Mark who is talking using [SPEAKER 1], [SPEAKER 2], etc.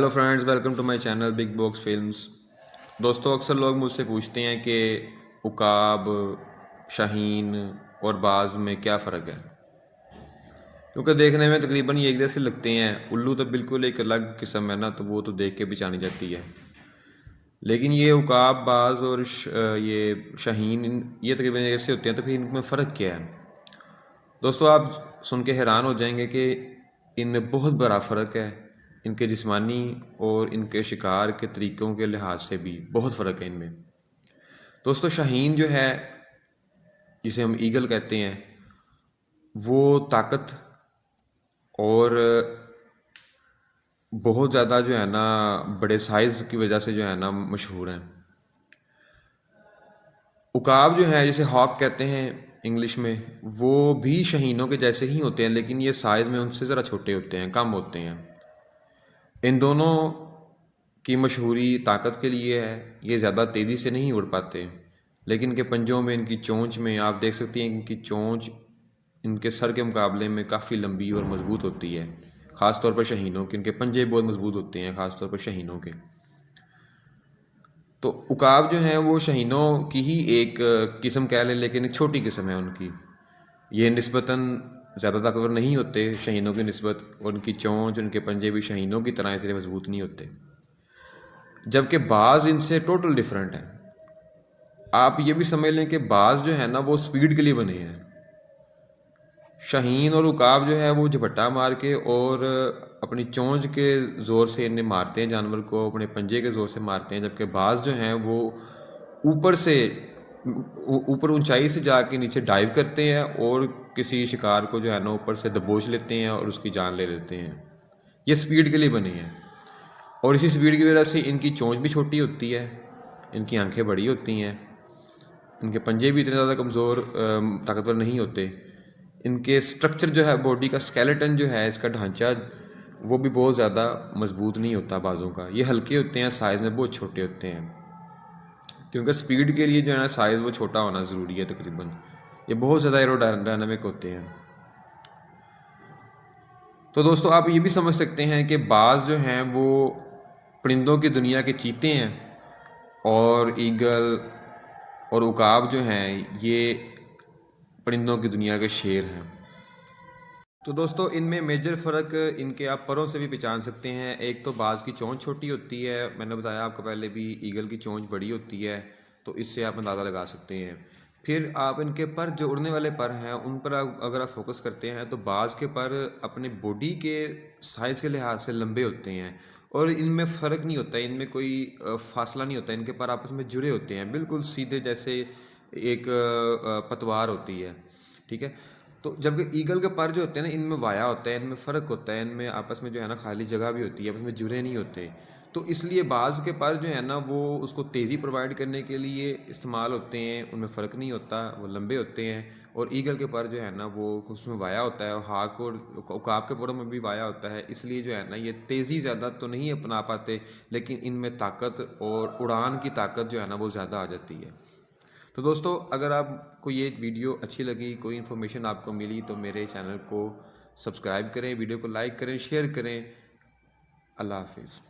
[SPEAKER 1] Hello friends, welcome to my channel big box films. दोस्तों, अक्सर लोग मुझसे पूछते हैं कि उकाब, शाहीन और बाज में क्या फ़र्क है, क्योंकि देखने में तकरीबन ये एक जैसे लगते हैं। उल्लू तो बिल्कुल एक अलग किस्म है ना, तो वो तो देख के पहचानी जाती है। लेकिन ये उकाब, बाज और ये शाहीन, ये तकरीबन ऐसे होते हैं, तो फिर इनमें फ़र्क क्या है? दोस्तों, आप सुन के हैरान हो जाएंगे कि इनमें बहुत बड़ा फ़र्क है। इनके जिस्मानी और इनके शिकार के तरीक़ों के लिहाज से भी बहुत फ़र्क है इनमें। दोस्तों, शाहीन जो है, जिसे हम ईगल कहते हैं, वो ताकत और बहुत ज़्यादा जो है ना बड़े साइज़ की वजह से जो है ना मशहूर हैं। उकाब जो है, जिसे हॉक कहते हैं इंग्लिश में, वो भी शाहीनों के जैसे ही होते हैं, लेकिन ये साइज़ में उनसे ज़रा छोटे होते हैं, कम होते हैं। इन दोनों की मशहूरी ताकत के लिए है। ये ज़्यादा तेज़ी से नहीं उड़ पाते, लेकिन इनके पंजों में, इनकी चोंच में आप देख सकती हैं, इनकी चोंच इनके सर के मुकाबले में काफ़ी लंबी और मज़बूत होती है। ख़ास तौर पर शाहीनों के इनके पंजे बहुत मज़बूत होते हैं, ख़ास तौर पर शाहीनों के। तो उकाब जो हैं वो शाहीनों की ही एक किस्म कह लें, लेकिन एक छोटी किस्म है उनकी। ये निस्बतन ज़्यादा ताकतवर नहीं होते शाहीनों की निस्बत, और उनकी चोंच, उनके पंजे भी शाहीनों की तरह इतने मज़बूत नहीं होते। जबकि बाज इनसे टोटल डिफरेंट है। आप ये भी समझ लें कि बाज जो है ना वो स्पीड के लिए बने हैं। शाहीन और उकाब जो है वो झपट्टा मार के और अपनी चोंच के ज़ोर से इन्हें मारते हैं, जानवर को अपने पंजे के ज़ोर से मारते हैं। जबकि बाज जो हैं वो ऊपर से ऊपर ऊंचाई से जाके नीचे डाइव करते हैं और किसी शिकार को जो है ना ऊपर से दबोच लेते हैं और उसकी जान ले लेते हैं। ये स्पीड के लिए बने हैं, और इसी स्पीड की वजह से इनकी चोंच भी छोटी होती है, इनकी आंखें बड़ी होती हैं, इनके पंजे भी इतने ज़्यादा कमज़ोर ताकतवर नहीं होते। इनके स्ट्रक्चर जो है, बॉडी का स्केलेटन जो है, इसका ढांचा, वो भी बहुत ज़्यादा मजबूत नहीं होता बाजों का। ये हल्के होते हैं, साइज़ में बहुत छोटे होते हैं, क्योंकि स्पीड के लिए जो है ना साइज़ वो छोटा होना ज़रूरी है तकरीबन। ये बहुत ज़्यादा एरोडायनामिक होते हैं। तो दोस्तों, आप ये भी समझ सकते हैं कि बाज जो हैं वो परिंदों की दुनिया के चीते हैं, और ईगल और उकाब जो हैं ये परिंदों की दुनिया के शेर हैं। तो दोस्तों, इनमें मेजर फ़र्क इनके आप परों से भी पहचान सकते हैं। एक तो बाज की चोंच छोटी होती है, मैंने बताया आपको पहले भी, ईगल की चोंच बड़ी होती है, तो इससे आप अंदाज़ा लगा सकते हैं। फिर आप इनके पर, जो उड़ने वाले पर हैं, उन पर अगर आप फोकस करते हैं, तो बाज के पर अपने बॉडी के साइज़ के लिहाज से लंबे होते हैं, और इनमें फ़र्क नहीं होता, इनमें कोई फासला नहीं होता, इनके पर आपस में जुड़े होते हैं बिल्कुल सीधे, जैसे एक पतवार होती है। ठीक है। तो जबकि ईगल के पर जो होते हैं ना, इनमें वाया होता है, इनमें फ़र्क होता है, इनमें आपस में जो है ना खाली जगह भी होती है, आपस में जुड़े नहीं होते। तो इसलिए बाज़ के पर जो है ना वो उसको तेज़ी प्रोवाइड करने के लिए इस्तेमाल होते हैं, उनमें फ़र्क नहीं होता, वो लंबे होते हैं। और ईगल के पर जो है ना वो उसमें वाया होता है, और हाक और उकाब के परों में भी वाया होता है, इसलिए जो है ना ये तेज़ी ज़्यादा तो नहीं अपना पाते, लेकिन इनमें ताकत और उड़ान की ताकत जो है ना वो ज़्यादा आ जाती है। तो दोस्तों, अगर आपको ये वीडियो अच्छी लगी, कोई इन्फॉर्मेशन आपको मिली, तो मेरे चैनल को सब्सक्राइब करें, वीडियो को लाइक करें, शेयर करें। अल्लाह हाफिज़।